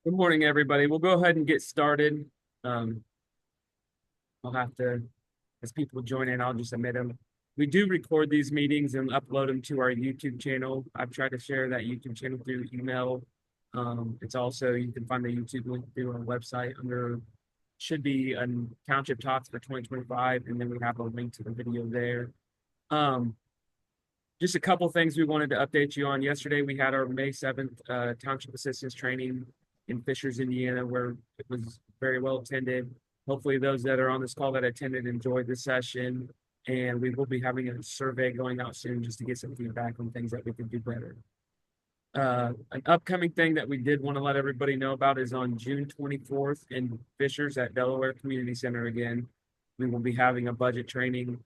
Good morning, everybody. We'll go ahead and get started. Um, I'll have to, as people join in, I'll just admit them. We do record these meetings and upload them to our YouTube channel. I've tried to share that YouTube channel through email. It's also, you can find the YouTube link through our website under, should be a Township Talks for 2025, and then we have a link to the video there. Just a couple things we wanted to update you on. Yesterday, we had our May 7th Township Assistance Training in Fishers, Indiana, where it was very well attended. Hopefully those that are on this call that attended enjoyed the session, and we will be having a survey going out soon just to get some feedback on things that we can do better. An upcoming thing that we did want to let everybody know about is on June 24th in Fishers at Delaware Community Center again. We will be having a budget training.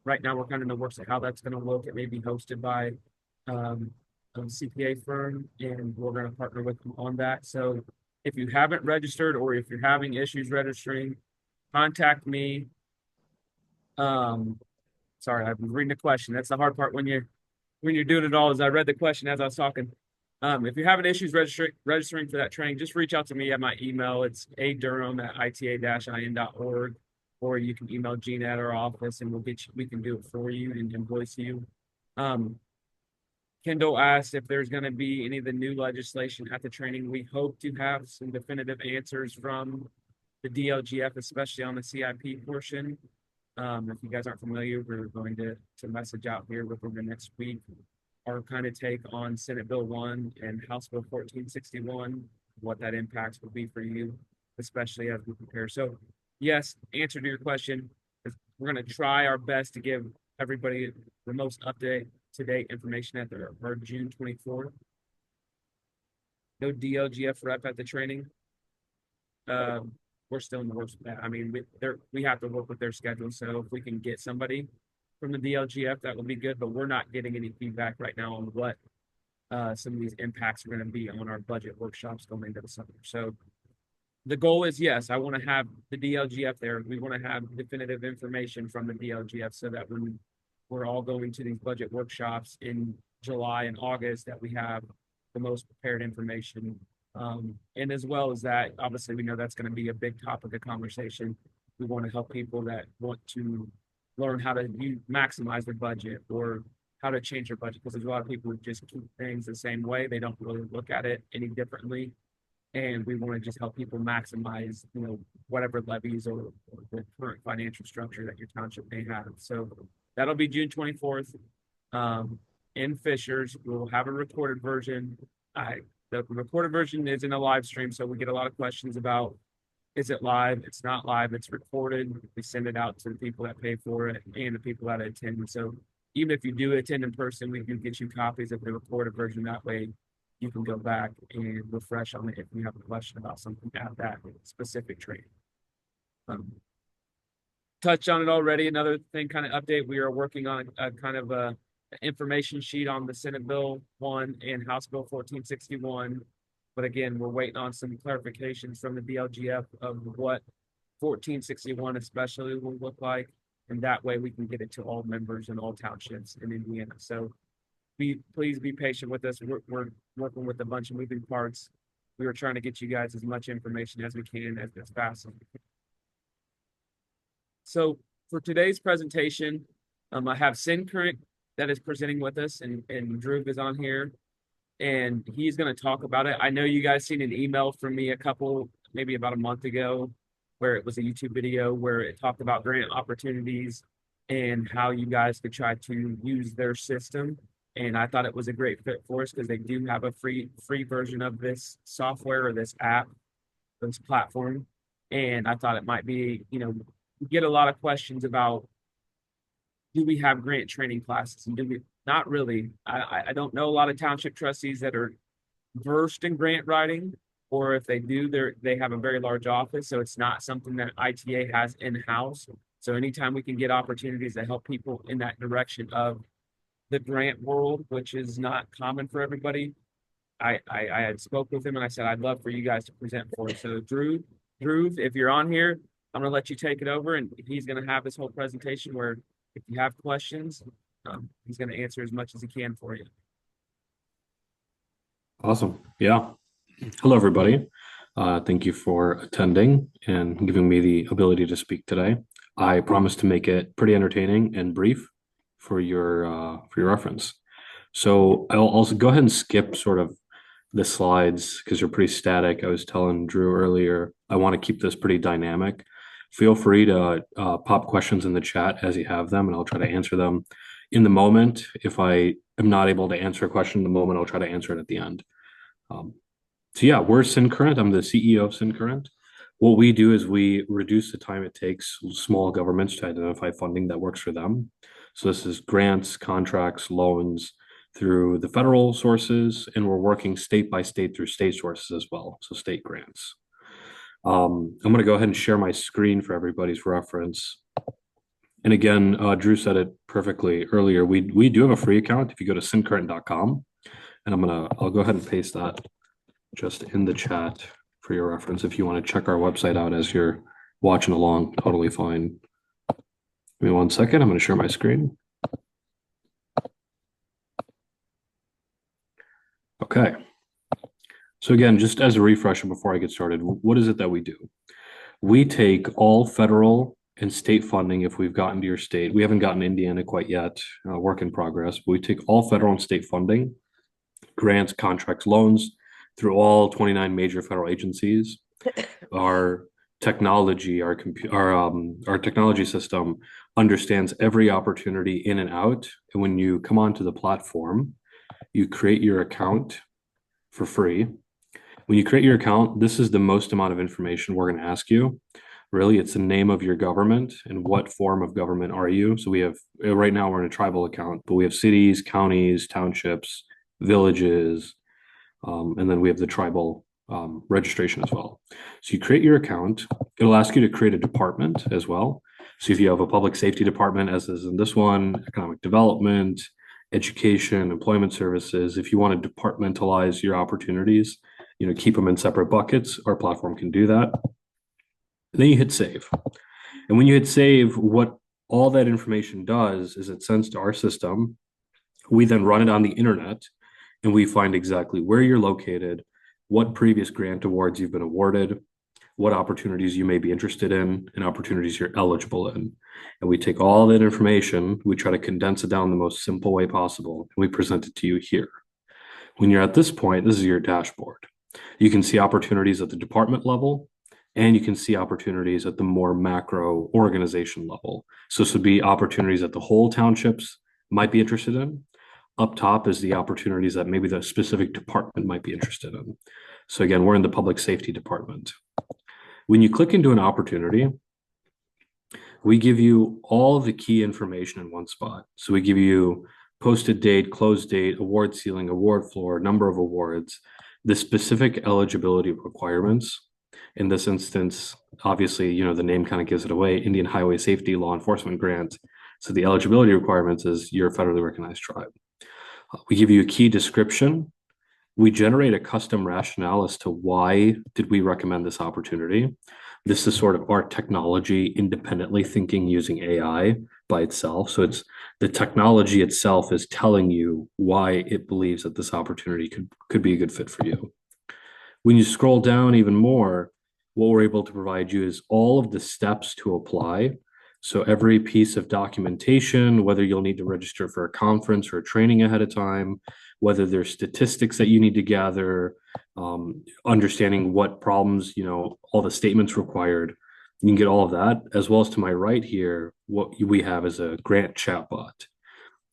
Right now we're kind of in the works of how that's going to look. It may be hosted by a CPA firm, and we're going to partner with them on that. So if you haven't registered or if you're having issues registering, contact me. Sorry, I've been reading the question. That's the hard part when you're doing it all, is I read the question as I was talking. If you're having issues registering for that training, just reach out to me at my email. It's adurham@ita-in.org, or you can email Gina at our office and we can do it for you and invoice you. Kendall asked if there's going to be any of the new legislation at the training. We hope to have some definitive answers from the DLGF, especially on the CIP portion. If you guys aren't familiar, we're going to message out here within the next week our kind of take on Senate Bill 1 and House Bill 1461, what that impacts will be for you, especially as we prepare. So yes, answer to your question, we're going to try our best to give everybody the most up-to-date information at our June 24th. No DLGF rep at the training. We're still in the works with that. I mean, we have to work with their schedule. So if we can get somebody from the DLGF, that would be good. But we're not getting any feedback right now on what some of these impacts are going to be on our budget workshops going into the summer. So the goal is, yes, I want to have the DLGF there. We want to have definitive information from the DLGF so that when we're all going to these budget workshops in July and August, that we have the most prepared information. And as well as that, obviously, we know that's going to be a big topic of conversation. We want to help people that want to learn how to maximize their budget or how to change their budget, because there's a lot of people who just keep things the same way. They don't really look at it any differently. And we want to just help people maximize, whatever levies or the current financial structure that your township may have. So that'll be June 24th in Fishers. We'll have a recorded version. The recorded version is in a live stream, so we get a lot of questions about, is it live? It's not live, it's recorded. We send it out to the people that pay for it and the people that attend. And so even if you do attend in person, we can get you copies of the recorded version. That way you can go back and refresh on it if you have a question about something at that specific training. Touched on it already. Another thing, kind of update, we are working on a kind of a information sheet on the Senate Bill 1 and House Bill 1461. But again, we're waiting on some clarifications from the DLGF of what 1461 especially will look like. And that way we can get it to all members and all townships in Indiana. So please be patient with us. We're working with a bunch of moving parts. We were trying to get you guys as much information as we can as fast as we can. So for today's presentation, I have Syncurrent that is presenting with us, and Drew is on here, and he's going to talk about it. I know you guys seen an email from me maybe about a month ago, where it was a YouTube video where it talked about grant opportunities and how you guys could try to use their system. And I thought it was a great fit for us because they do have a free version of this software or this app, this platform. And I thought it might be, get a lot of questions about, do we have grant training classes? And do we not really? I don't know a lot of township trustees that are versed in grant writing, or if they do, they have a very large office. So it's not something that ITA has in-house. So anytime we can get opportunities to help people in that direction of the grant world, which is not common for everybody, I had spoke with him and I said, I'd love for you guys to present for us. So Drew, if you're on here, I'm going to let you take it over, and he's going to have this whole presentation where if you have questions, he's going to answer as much as he can for you. Awesome. Yeah. Hello, everybody. Thank you for attending and giving me the ability to speak today. I promise to make it pretty entertaining and brief for your reference. So I'll also go ahead and skip sort of the slides because they're pretty static. I was telling Drew earlier, I want to keep this pretty dynamic. Feel free to pop questions in the chat as you have them, and I'll try to answer them in the moment. If I am not able to answer a question in the moment, I'll try to answer it at the end. Um, so yeah, we're Syncurrent. I'm the CEO of Syncurrent. What we do is we reduce the time it takes small governments to identify funding that works for them. So this is grants, contracts, loans through the federal sources, and we're working state by state through state sources as well. So state grants. I'm going to go ahead and share my screen for everybody's reference. And again, Drew said it perfectly earlier. We do have a free account if you go to syncurrent.com, and I'll go ahead and paste that just in the chat for your reference. If you want to check our website out as you're watching along, totally fine. Give me 1 second. I'm going to share my screen. Okay. So again, just as a refresher before I get started, what is it that we do? We take all federal and state funding if we've gotten to your state. We haven't gotten Indiana quite yet, work in progress, but we take all federal and state funding, grants, contracts, loans through all 29 major federal agencies. Our technology, our technology system understands every opportunity in and out. And when you come onto the platform, you create your account for free. When you create your account, this is the most amount of information we're going to ask you. Really, it's the name of your government and what form of government are you. So we have right now we're in a tribal account, but we have cities, counties, townships, villages, and then we have the tribal registration as well. So you create your account. It'll ask you to create a department as well. So if you have a public safety department, as is in this one, economic development, education, employment services, if you want to departmentalize your opportunities, keep them in separate buckets, our platform can do that. And then you hit save. And when you hit save, what all that information does is it sends to our system. We then run it on the internet and we find exactly where you're located, what previous grant awards you've been awarded, what opportunities you may be interested in, and opportunities you're eligible in. And we take all that information, we try to condense it down the most simple way possible, and we present it to you here. When you're at this point, this is your dashboard. You can see opportunities at the department level, and you can see opportunities at the more macro organization level. So this would be opportunities that the whole townships might be interested in. Up top is the opportunities that maybe the specific department might be interested in. So again, we're in the public safety department. When you click into an opportunity, we give you all of the key information in one spot. So we give you posted date, close date, award ceiling, award floor, number of awards, the specific eligibility requirements. In this instance, obviously, the name kind of gives it away, Indian Highway Safety Law Enforcement Grant. So the eligibility requirements is you're a federally recognized tribe. We give you a key description. We generate a custom rationale as to why did we recommend this opportunity. This is sort of our technology independently thinking using AI by itself. So it's the technology itself is telling you why it believes that this opportunity could be a good fit for you. When you scroll down even more, what we're able to provide you is all of the steps to apply. So every piece of documentation, whether you'll need to register for a conference or a training ahead of time, whether there's statistics that you need to gather, understanding what problems, all the statements required, you can get all of that, as well as to my right here, what we have is a grant chatbot.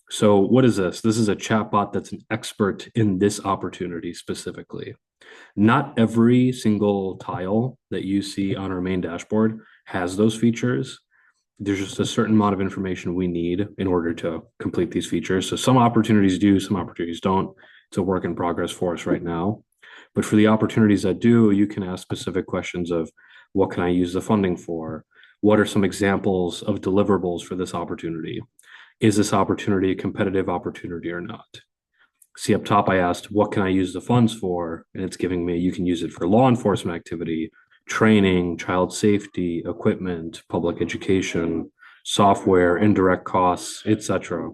So what is this? This is a chatbot that's an expert in this opportunity specifically. Not every single tile that you see on our main dashboard has those features. There's just a certain amount of information we need in order to complete these features. So some opportunities do, some opportunities don't. It's a work in progress for us right now. But for the opportunities that do, you can ask specific questions of what can I use the funding for? What are some examples of deliverables for this opportunity? Is this opportunity a competitive opportunity or not? See up top, I asked, what can I use the funds for? And it's giving me, you can use it for law enforcement activity, training, child safety, equipment, public education, software, indirect costs, etc.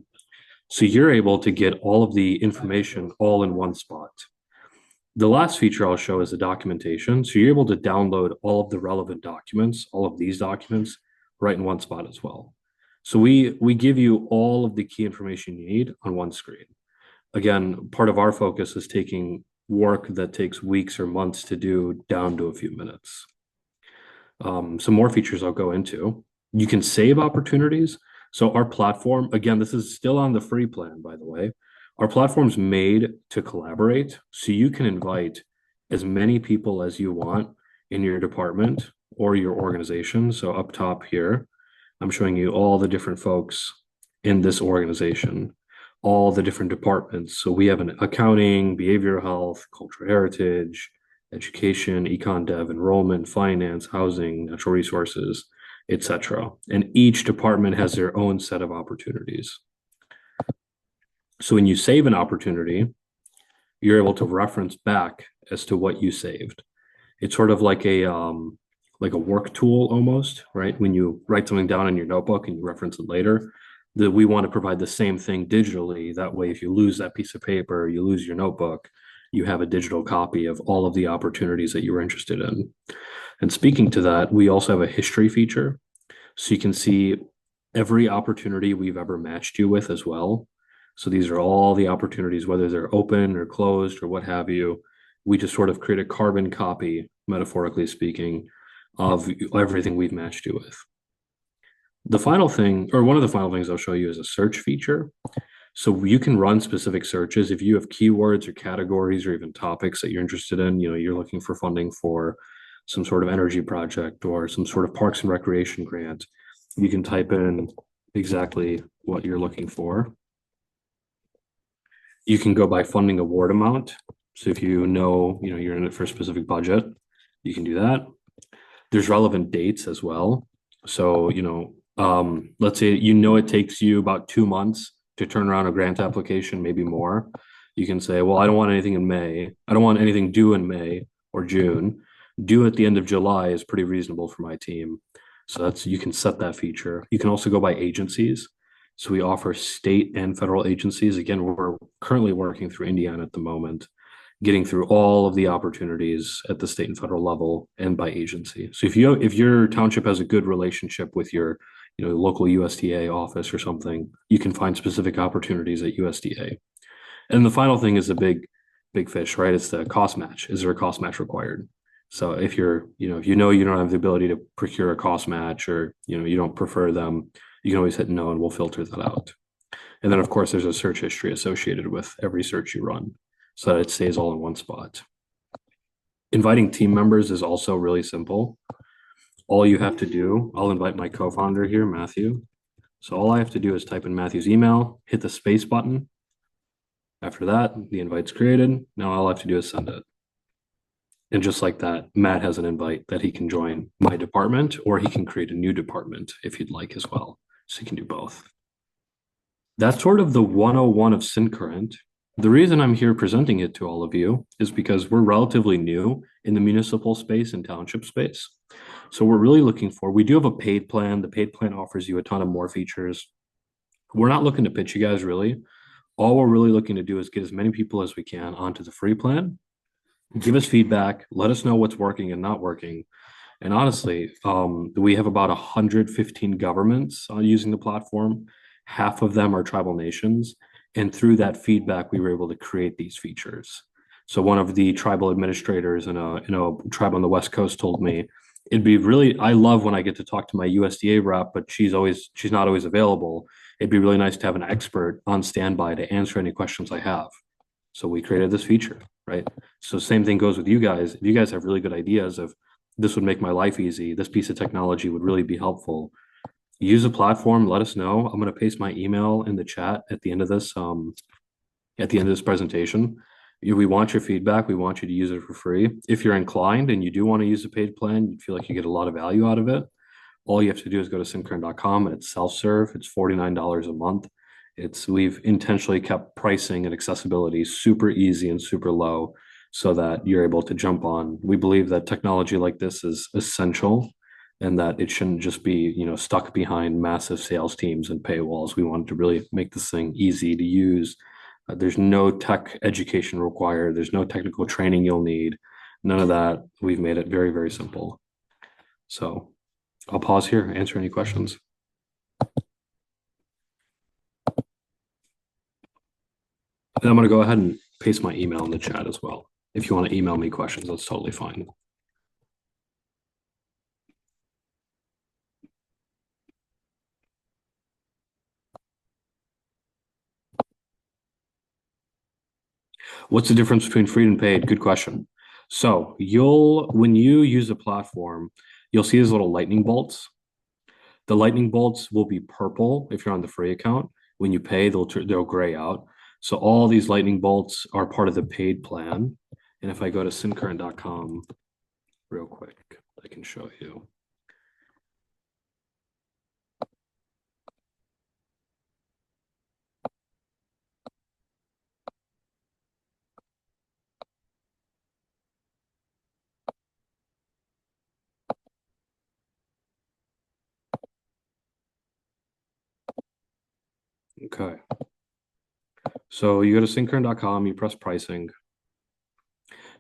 So you're able to get all of the information all in one spot. The last feature I'll show is the documentation. So you're able to download all of the relevant documents, all of these documents, right in one spot as well. So we give you all of the key information you need on one screen. Again, part of our focus is taking work that takes weeks or months to do down to a few minutes. Some more features I'll go into. You can save opportunities. So our platform, again, this is still on the free plan, by the way. Our platform's made to collaborate. So you can invite as many people as you want in your department or your organization. So up top here, I'm showing you all the different folks in this organization, all the different departments. So we have an accounting, behavioral health, cultural heritage, education, econ dev, enrollment, finance, housing, natural resources, etc. And each department has their own set of opportunities. So when you save an opportunity, you're able to reference back as to what you saved. It's sort of like a work tool almost, right? When you write something down in your notebook and you reference it later, that we want to provide the same thing digitally. That way, if you lose that piece of paper, you lose your notebook, you have a digital copy of all of the opportunities that you were interested in. And speaking to that, we also have a history feature. So you can see every opportunity we've ever matched you with as well. So these are all the opportunities, whether they're open or closed or what have you. We just sort of create a carbon copy, metaphorically speaking, of everything we've matched you with. The final thing, or one of the final things I'll show you is a search feature. So you can run specific searches if you have keywords or categories or even topics that you're interested in. You're looking for funding for some sort of energy project or some sort of parks and recreation grant. You can type in exactly what you're looking for. You can go by funding award amount. So if you're in it for a specific budget, you can do that. There's relevant dates as well. So, let's say it takes you about 2 months to turn around a grant application, maybe more. You can say, well, I don't want anything in May. I don't want anything due in May or June. Due at the end of July is pretty reasonable for my team. So you can set that feature. You can also go by agencies. So we offer state and federal agencies. Again, we're currently working through Indiana at the moment, getting through all of the opportunities at the state and federal level and by agency. So if your township has a good relationship with your local USDA office or something, you can find specific opportunities at USDA. And the final thing is a big fish, right? It's the cost match. Is there a cost match required? So if you don't have the ability to procure a cost match or you don't prefer them, you can always hit no and we'll filter that out. And then of course there's a search history associated with every search you run so that it stays all in one spot. Inviting team members is also really simple. All you have to do, I'll invite my co-founder here, Matthew. So all I have to do is type in Matthew's email, hit the space button. After that, the invite's created. Now all I have to do is send it. And just like that, Matt has an invite that he can join my department, or he can create a new department if he'd like as well. So he can do both. That's sort of the 101 of Syncurrent. The reason I'm here presenting it to all of you is because we're relatively new in the municipal space and township space. So we're really we do have a paid plan. The paid plan offers you a ton of more features. We're not looking to pitch you guys really. All we're really looking to do is get as many people as we can onto the free plan. Give us feedback, let us know what's working and not working. And honestly, we have about 115 governments using the platform. Half of them are tribal nations. And through that feedback, we were able to create these features. So one of the tribal administrators in a tribe on the West Coast told me, I love when I get to talk to my USDA rep, but she's not always available. It'd be really nice to have an expert on standby to answer any questions I have. So we created this feature, right? So same thing goes with you guys. If you guys have really good ideas of this would make my life easy, this piece of technology would really be helpful, use the platform, let us know. I'm going to paste my email in the chat at the end of this presentation. We want your feedback. We want you to use it for free. If you're inclined and you do want to use a paid plan, you feel like you get a lot of value out of it, all you have to do is go to syncurrent.com and it's self-serve. It's $49 a month. We've intentionally kept pricing and accessibility super easy and super low so that you're able to jump on. We believe that technology like this is essential and that it shouldn't just be, stuck behind massive sales teams and paywalls. We wanted to really make this thing easy to use, There's no tech education required. There's no technical training you'll need. None of that. We've made it very, very simple. So I'll pause here, answer any questions. And I'm going to go ahead and paste my email in the chat as well. If you want to email me questions, that's totally fine. What's the difference between free and paid? Good question. So when you use a platform, you'll see these little lightning bolts. The lightning bolts will be purple if you're on the free account. When you pay, they'll gray out. So all these lightning bolts are part of the paid plan. And if I go to syncurrent.com real quick, I can show you. Okay. So you go to syncurrent.com, you press pricing.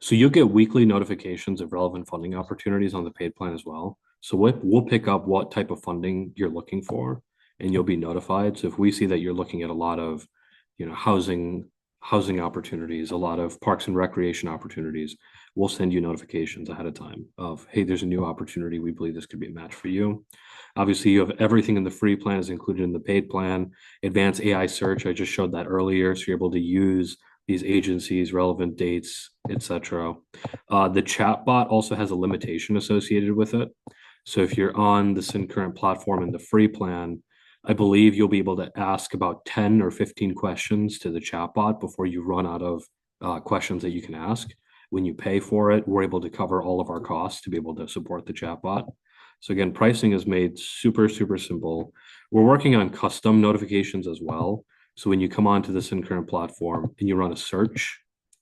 So you'll get weekly notifications of relevant funding opportunities on the paid plan as well. So we'll pick up what type of funding you're looking for, and you'll be notified. So if we see that you're looking at a lot of, housing opportunities, a lot of parks and recreation opportunities, we'll send you notifications ahead of time of, hey, there's a new opportunity. We believe this could be a match for you. Obviously, you have everything in the free plan is included in the paid plan. Advanced AI search, I just showed that earlier. So you're able to use these agencies, relevant dates, etc. The chat bot also has a limitation associated with it. So if you're on the Syncurrent platform in the free plan, I believe you'll be able to ask about 10 or 15 questions to the chatbot before you run out of questions that you can ask. When you pay for it, we're able to cover all of our costs to be able to support the chatbot. So again, pricing is made super, super simple. We're working on custom notifications as well. So when you come onto the Syncurrent platform and you run a search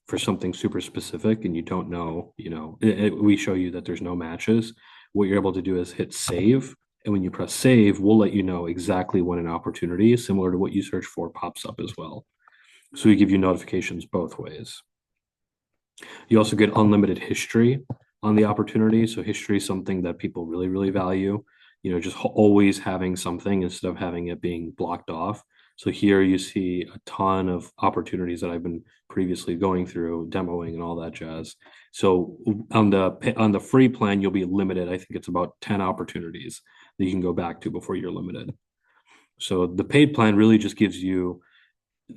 for something super specific and you don't know, we show you that there's no matches. What you're able to do is hit save. And when you press save, we'll let you know exactly when an opportunity similar to what you search for pops up as well. So we give you notifications both ways. You also get unlimited history on the opportunity. So history is something that people really, really value, just always having something instead of having it being blocked off. So here you see a ton of opportunities that I've been previously going through, demoing and all that jazz. So on the free plan, you'll be limited. I think it's about 10 opportunities that you can go back to before you're limited. So the paid plan really just gives you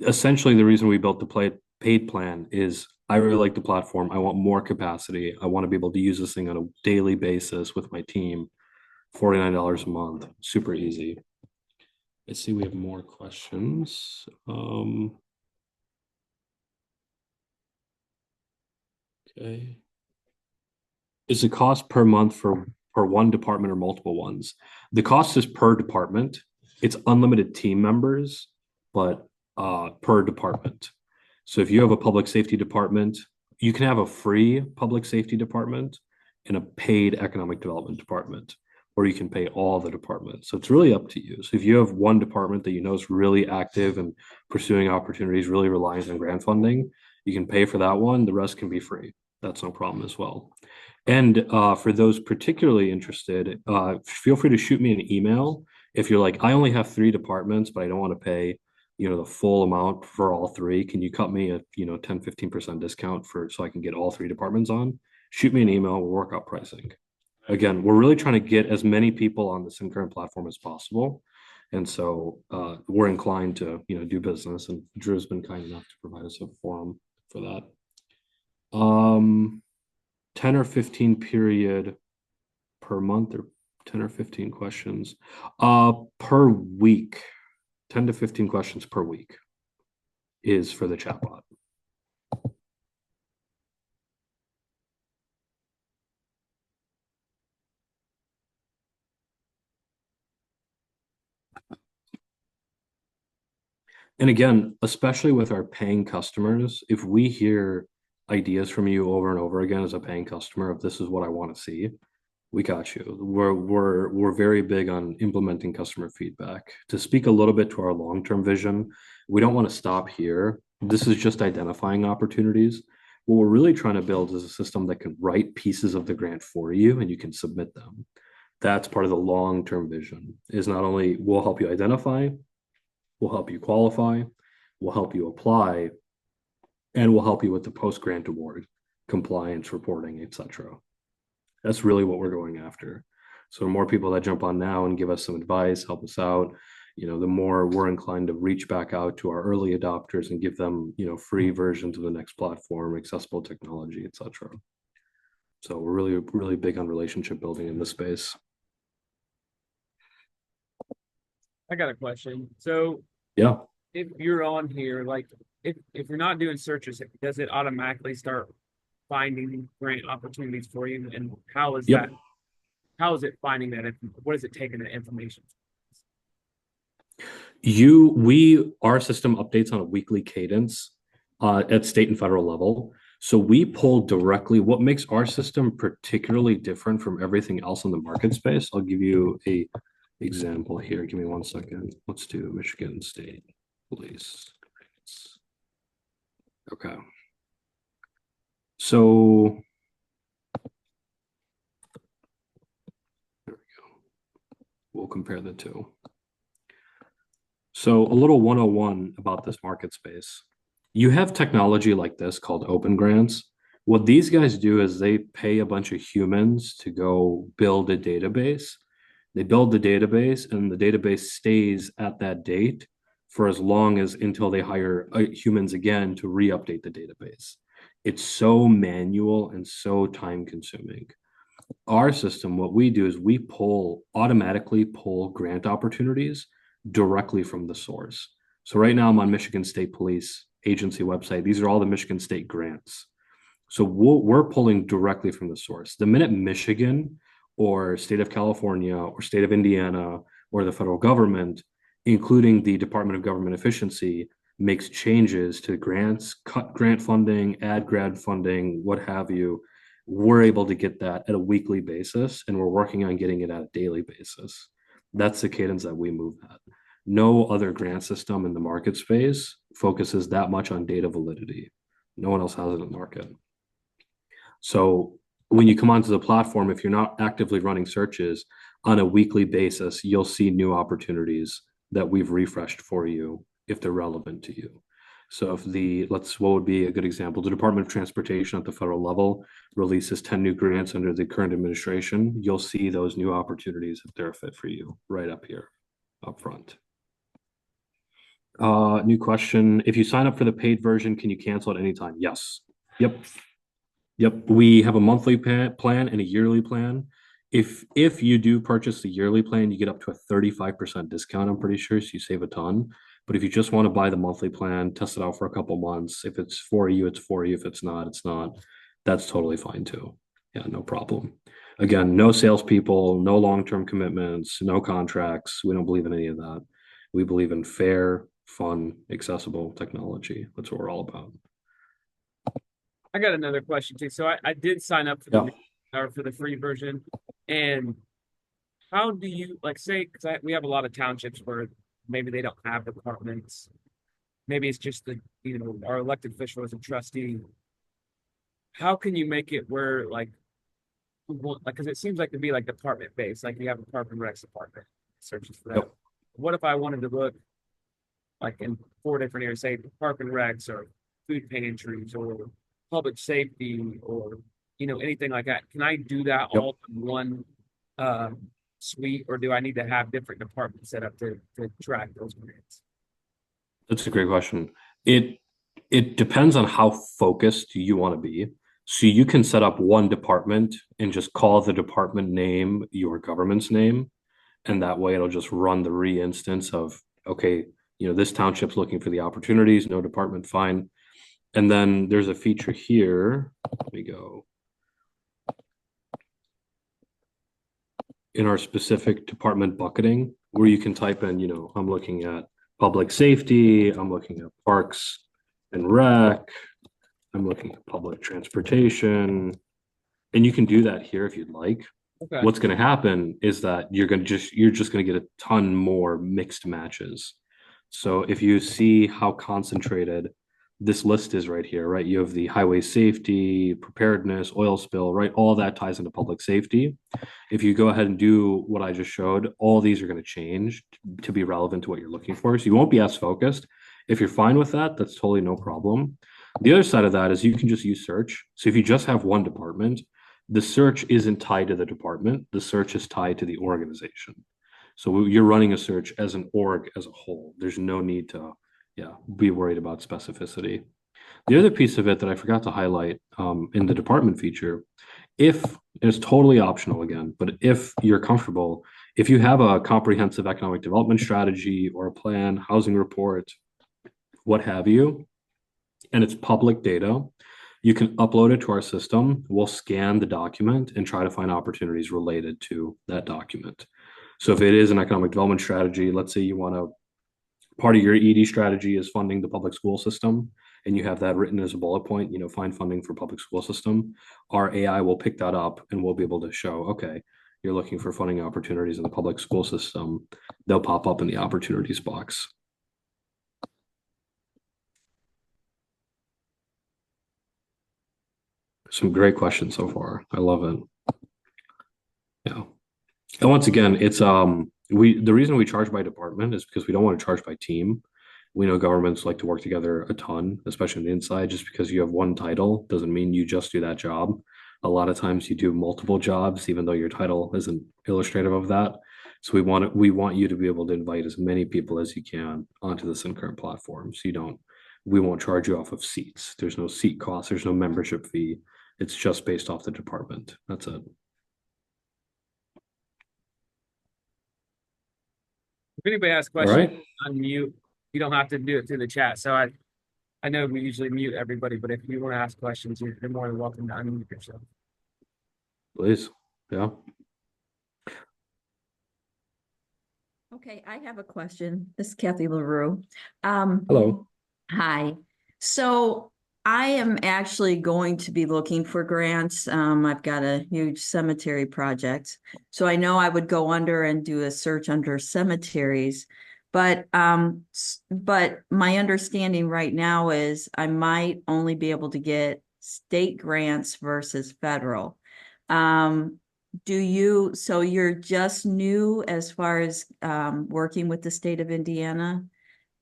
essentially the reason we built the paid plan is I really like the platform. I want more capacity. I want to be able to use this thing on a daily basis with my team. $49 a month, super easy. Let's see, we have more questions. Okay. Is the cost per month for one department or multiple ones? The cost is per department. It's unlimited team members, but per department. So if you have a public safety department, you can have a free public safety department and a paid economic development department, or you can pay all the departments. So it's really up to you. So if you have one department that you know is really active and pursuing opportunities, really reliant on grant funding, you can pay for that one. The rest can be free. That's no problem as well. And for those particularly interested, feel free to shoot me an email. If you're like, I only have 3 departments, but I don't want to pay, the full amount for all 3. Can you cut me a, 10, 15% discount so I can get all 3 departments on? Shoot me an email. We'll work out pricing. Again, we're really trying to get as many people on the Syncurrent platform as possible. And so we're inclined to, do business. And Drew's been kind enough to provide us a forum for that. 10 or 15 period per month or 10 or 15 questions per week. 10 to 15 questions per week is for the chatbot. And again, especially with our paying customers, if we hear ideas from you over and over again as a paying customer of this is what I want to see, we got you. We're very big on implementing customer feedback. To speak a little bit to our long-term vision, we don't want to stop here. This is just identifying opportunities. What we're really trying to build is a system that can write pieces of the grant for you and you can submit them. That's part of the long-term vision is not only we'll help you identify, we'll help you qualify, we'll help you apply, and we'll help you with the post-grant award, compliance, reporting, etc. That's really what we're going after. So the more people that jump on now and give us some advice, help us out, the more we're inclined to reach back out to our early adopters and give them, free versions of the next platform, accessible technology, etc. So we're really, really big on relationship building in this space. I got a question. So Yeah. if you're on here, like if you're not doing searches, does it automatically start finding grant opportunities for you? And how is that? Yep. How is it finding that? What is it taking that information? Our system updates on a weekly cadence at state and federal level. So we pull directly what makes our system particularly different from everything else in the market space. I'll give you a example here. Give me 1 second. Let's do Michigan State Police. Okay. So there we go. We'll compare the two. So a little 101 about this market space. You have technology like this called open grants. What these guys do is they pay a bunch of humans to go build a database. They build the database and the database stays at that date for as long as until they hire humans again to re-update the database. It's so manual and so time consuming. Our system, what we do is we automatically pull grant opportunities directly from the source. So right now I'm on Michigan State Police agency website. These are all the Michigan State grants. So we're pulling directly from the source. The minute Michigan or state of California or state of Indiana or the federal government, including the Department of Government Efficiency, makes changes to grants, cut grant funding, add grad funding, what have you, we're able to get that at a weekly basis, and we're working on getting it at a daily basis. That's the cadence that we move at. No other grant system in the market space focuses that much on data validity. No one else has it in the market. So when you come onto the platform, if you're not actively running searches on a weekly basis, you'll see new opportunities that we've refreshed for you if they're relevant to you. So what would be a good example? The Department of Transportation at the federal level releases 10 new grants under the current administration. You'll see those new opportunities if they're a fit for you right up here, up front. New question. If you sign up for the paid version, can you cancel at any time? Yes. Yep. We have a monthly plan and a yearly plan. If you do purchase the yearly plan, you get up to a 35% discount, I'm pretty sure, so you save a ton. But if you just want to buy the monthly plan, test it out for a couple months. If it's for you, it's for you. If it's not, it's not. That's totally fine too. Yeah, no problem. Again, no salespeople, no long-term commitments, no contracts. We don't believe in any of that. We believe in fair, fun, accessible technology. That's what we're all about. I got another question too. So I did sign up for the free version, and how do you say? Because we have a lot of townships where maybe they don't have departments. Maybe it's just our elected official is a trustee. How can you make it where because it seems like to be department based, like you have a park and recs department searches for that. Yep. What if I wanted to look in 4 different areas, say park and recs or food pantries or public safety or anything like that? Can I do that all in one suite, or do I need to have different departments set up to track those grants? That's a great question. It depends on how focused you want to be. So you can set up one department and just call the department name your government's name, and that way it'll just run the re-instance of, okay, this township's looking for the opportunities, no department, fine. And then there's a feature here. Let me go. In our specific department bucketing, where you can type in, I'm looking at public safety, I'm looking at parks and rec, I'm looking at public transportation, and you can do that here if you'd like. Okay. What's going to happen is that you're just going to get a ton more mixed matches. So if you see how concentrated this list is right here, right? You have the highway safety, preparedness, oil spill, right? All that ties into public safety. If you go ahead and do what I just showed, all these are going to change to be relevant to what you're looking for. So you won't be as focused. If you're fine with that, that's totally no problem. The other side of that is you can just use search. So if you just have one department, the search isn't tied to the department. The search is tied to the organization. So you're running a search as an org as a whole. There's no need to, yeah, be worried about specificity. The other piece of it that I forgot to highlight in the department feature, if it's totally optional again, but if you're comfortable, if you have a comprehensive economic development strategy or a plan, housing report, what have you, and it's public data, you can upload it to our system. We'll scan the document and try to find opportunities related to that document. So if it is an economic development strategy, let's say you want to, part of your ED strategy is funding the public school system, and you have that written as a bullet point, find funding for public school system. Our AI will pick that up and we'll be able to show, okay, you're looking for funding opportunities in the public school system. They'll pop up in the opportunities box. Some great questions so far. I love it. Yeah. And once again, it's the reason we charge by department is because we don't want to charge by team. We know governments like to work together a ton, especially on the inside. Just because you have one title doesn't mean you just do that job. A lot of times you do multiple jobs, even though your title isn't illustrative of that. So we want you to be able to invite as many people as you can onto the Syncurrent platform. So we won't charge you off of seats. There's no seat cost. There's no membership fee. It's just based off the department. That's it. If anybody has All questions, right. unmute. You don't have to do it through the chat. So I know we usually mute everybody, but if you want to ask questions, you're more than welcome to unmute yourself. Please. Yeah. Okay, I have a question. This is Kathy LaRue. Hello. Hi. So I am actually going to be looking for grants. I've got a huge cemetery project. So I know I would go under and do a search under cemeteries. But my understanding right now is I might only be able to get state grants versus federal. So you're just new as far as working with the state of Indiana?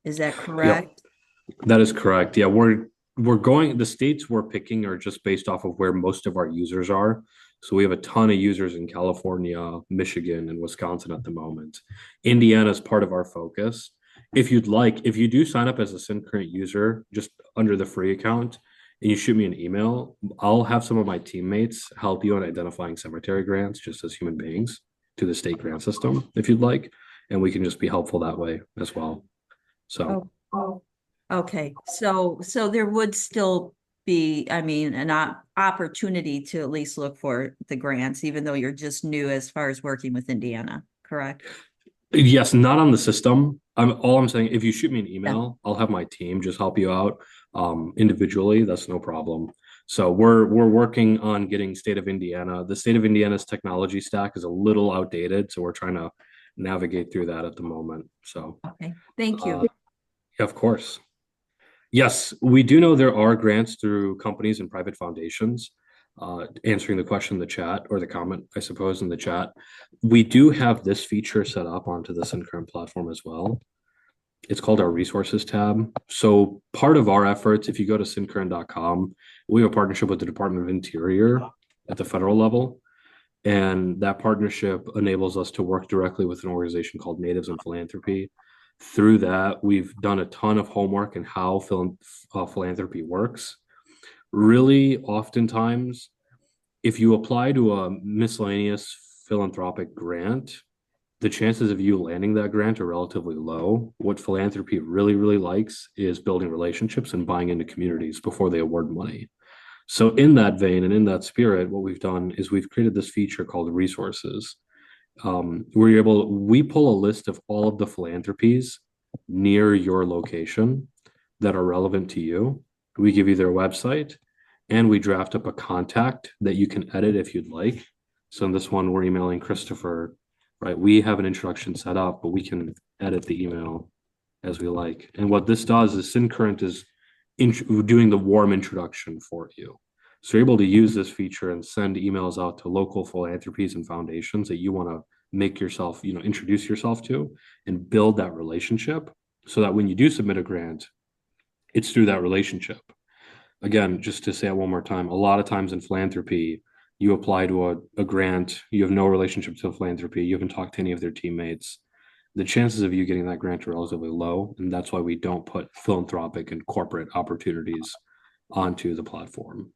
Is that correct? Yep, that is correct. Yeah, the states we're picking are just based off of where most of our users are. So we have a ton of users in California, Michigan, and Wisconsin at the moment. Indiana is part of our focus. If you do sign up as a Syncurrent user, just under the free account, and you shoot me an email, I'll have some of my teammates help you in identifying cemetery grants just as human beings to the state grant system, if you'd like. And we can just be helpful that way as well. So, Okay. So there would still be, an opportunity to at least look for the grants, even though you're just new as far as working with Indiana, correct? yes, not on the system. All I'm saying, if you shoot me an email, I'll have my team just help you out individually. That's no problem. So we're working on getting state of Indiana. The state of Indiana's technology stack is a little outdated, so we're trying to navigate through that at the moment. So, Okay, thank you. yeah, of course. Yes, we do know there are grants through companies and private foundations. Answering the question in the chat, or the comment, I suppose, in the chat, we do have this feature set up onto the Syncurrent platform as well. It's called our resources tab. So part of our efforts, if you go to syncurrent.com, we have a partnership with the Department of Interior at the federal level. And that partnership enables us to work directly with an organization called Natives in Philanthropy. Through that, we've done a ton of homework in how philanthropy works. Really, oftentimes, if you apply to a miscellaneous philanthropic grant, the chances of you landing that grant are relatively low. What philanthropy really, really likes is building relationships and buying into communities before they award money. So in that vein and in that spirit, what we've done is we've created this feature called resources. We pull a list of all of the philanthropies near your location that are relevant to you. We give you their website, and we draft up a contact that you can edit if you'd like. So in this one, we're emailing Christopher, right? We have an introduction set up, but we can edit the email as we like. And what this does is Syncurrent is doing the warm introduction for you. So you're able to use this feature and send emails out to local philanthropies and foundations that you want to make yourself, introduce yourself to and build that relationship so that when you do submit a grant, it's through that relationship. Again, just to say it one more time, a lot of times in philanthropy, you apply to a grant, you have no relationship to philanthropy, you haven't talked to any of their teammates. The chances of you getting that grant are relatively low, and that's why we don't put philanthropic and corporate opportunities onto the platform.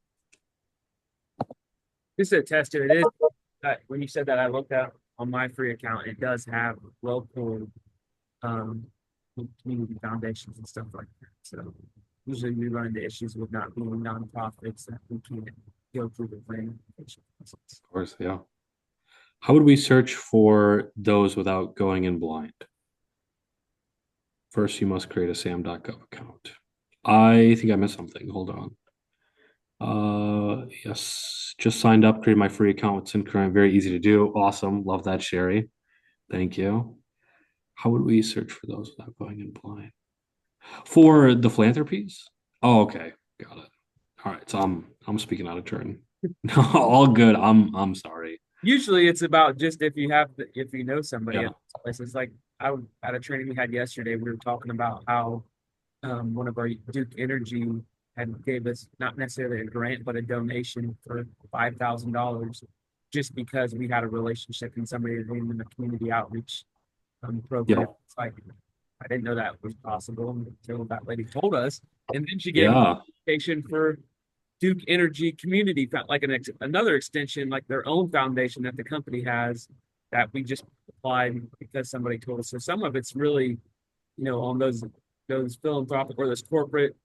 Just to attest to it, is when you said that, I looked at on my free account, it does have local community foundations and stuff like that. So usually we run into issues with not being nonprofits that we can't go through the plan. Of course, yeah. How would we search for those without going in blind? First, you must create a sam.gov account. I think I missed something. Hold on. Yes, just signed up, created my free account with Syncurrent. Very easy to do. Awesome. Love that, Sherry. Thank you. How would we search for those without going in blind? For the philanthropies? Oh, okay. Got it. All right. So I'm speaking out of turn. All good. I'm sorry. Usually it's about just if you know somebody Yeah. at this place. It's like at a training we had yesterday, we were talking about how one of our Duke Energy had gave us not necessarily a grant, but a donation for $5,000 just because we had a relationship and somebody had been in the community outreach program. Yeah. It's like I didn't know that was possible until that lady told us, and then she gave us Yeah. an application for Duke Energy Community, like another extension, like their own foundation that the company has that we just applied because somebody told us. So some of it's really, on those philanthropic or those corporate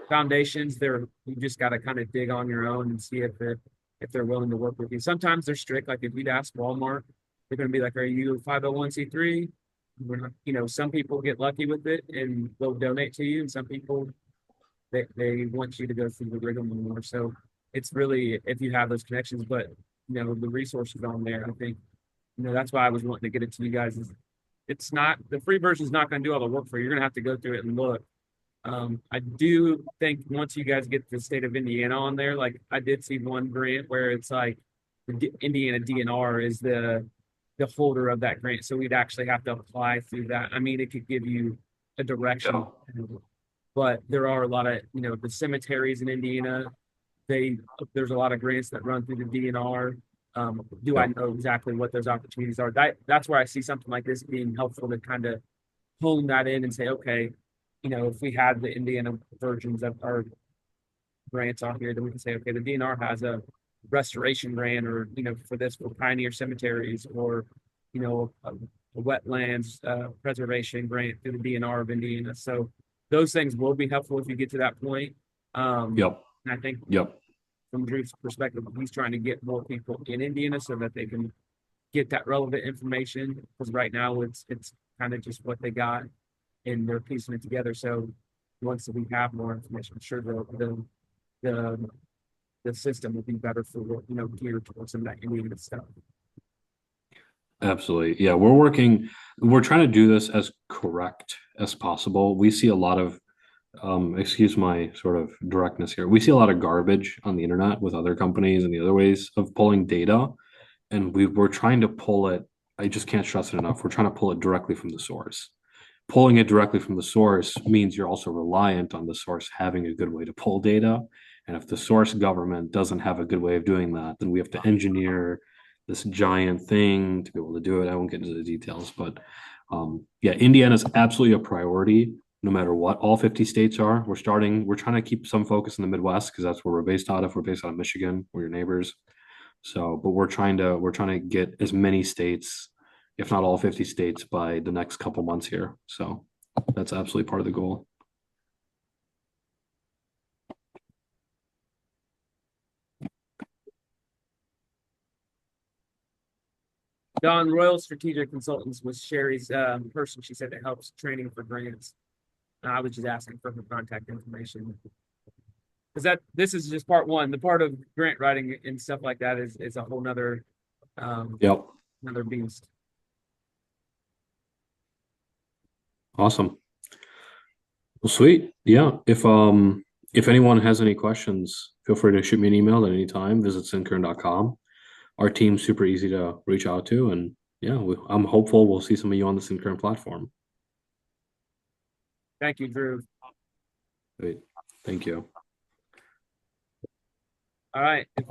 foundations, you just got to kind of dig on your own and see if they're willing to work with you. Sometimes they're strict. Like if you'd ask Walmart, they're going to be like, "Are you a 501c3?" We're not, some people get lucky with it and they'll donate to you, and some people they want you to go through the rigmarole. So it's really if you have those connections, but the resources on there. I think that's why I was wanting to get it to you guys. It's not the free version is not going to do all the work for you. You're going to have to go through it and look. I do think once you guys get the state of Indiana on there, like I did see one grant where it's like the Indiana DNR is the holder of that grant, so we'd actually have to apply through that. I mean, it could give you a direction. Yeah. But there are a lot of, the cemeteries in Indiana, there's a lot of grants that run through the DNR. Do I know exactly what those opportunities are? That's where I see something like this being helpful to kind of hone that in and say, okay, if we had the Indiana versions of our grants on here, then we can say, okay, the DNR has a restoration grant or, for pioneer cemeteries or, a wetlands preservation grant through the DNR of Indiana. So those things will be helpful if you get to that point. Yep. And I think Yep. from Drew's perspective, he's trying to get more people in Indiana so that they can get that relevant information. Because right now it's kind of just what they got and they're piecing it together. So once we have more information, I'm sure the system will be better for geared towards some of that Indiana stuff. Absolutely. Yeah, we're trying to do this as correct as possible. We see a lot of excuse my sort of directness here. We see a lot of garbage on the internet with other companies and the other ways of pulling data. And we're trying to pull it. I just can't stress it enough. We're trying to pull it directly from the source. Pulling it directly from the source means you're also reliant on the source having a good way to pull data. And if the source government doesn't have a good way of doing that, then we have to engineer this giant thing to be able to do it. I won't get into the details, but yeah, Indiana is absolutely a priority no matter what all 50 states are. We're trying to keep some focus in the Midwest because that's where we're based out of. We're based out of Michigan, we're your neighbors. So, but we're trying to get as many states, if not all 50 states, by the next couple months here. So that's absolutely part of the goal. Don Royal Strategic Consultants was Sherry's person. She said that helps training for grants. I was just asking for her contact information. Because this is just part one. The part of grant writing and stuff like that is a whole nother Yep. another beast. Awesome. Well, sweet. Yeah. If anyone has any questions, feel free to shoot me an email at any time. Visit syncurrent.com. Our team's super easy to reach out to, and yeah, I'm hopeful we'll see some of you on the Syncurrent platform. Thank you, Drew. Great. Thank you. All right. If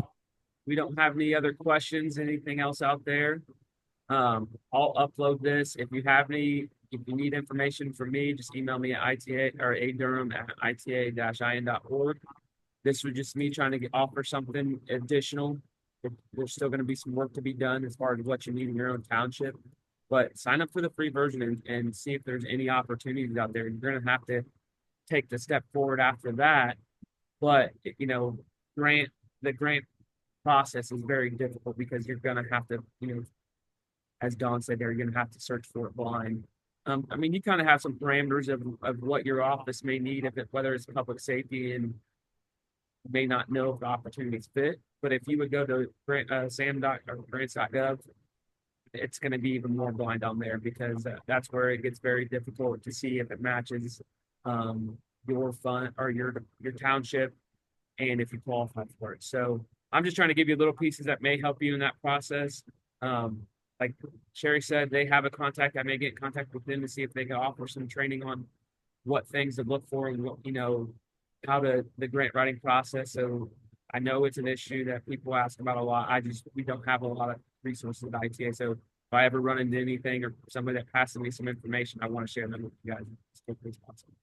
we don't have any other questions, anything else out there, I'll upload this. If you need information from me, just email me at ITA or adurham@ita-in.org. This was just me trying to offer something additional. There's still going to be some work to be done as far as what you need in your own township, but sign up for the free version and see if there's any opportunities out there. You're going to have to take the step forward after that, but the grant process is very difficult because you're going to have to, as Don said, there, you're going to have to search for it blind. I mean, you kind of have some parameters of what your office may need, whether it's public safety, and may not know if the opportunities fit. But if you would go to grants.gov, it's going to be even more blind on there because that's where it gets very difficult to see if it matches your fund or your township and if you qualify for it. So I'm just trying to give you little pieces that may help you in that process. Like Sherry said, they have a contact. I may get in contact with them to see if they can offer some training on what things to look for and what, how the grant writing process. So I know it's an issue that people ask about a lot. We don't have a lot of resources at ITA. So if I ever run into anything or somebody that passes me some information, I want to share them with you guys as quickly as possible.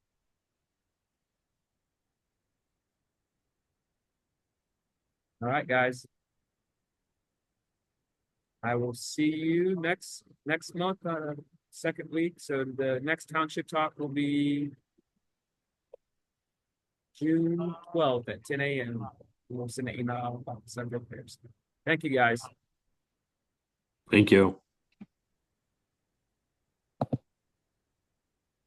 All right, guys. I will see you next month, second week. So the next Township Talk will be June 12th at 10 a.m. We'll send an email about the subject there. Thank you, guys. Thank you.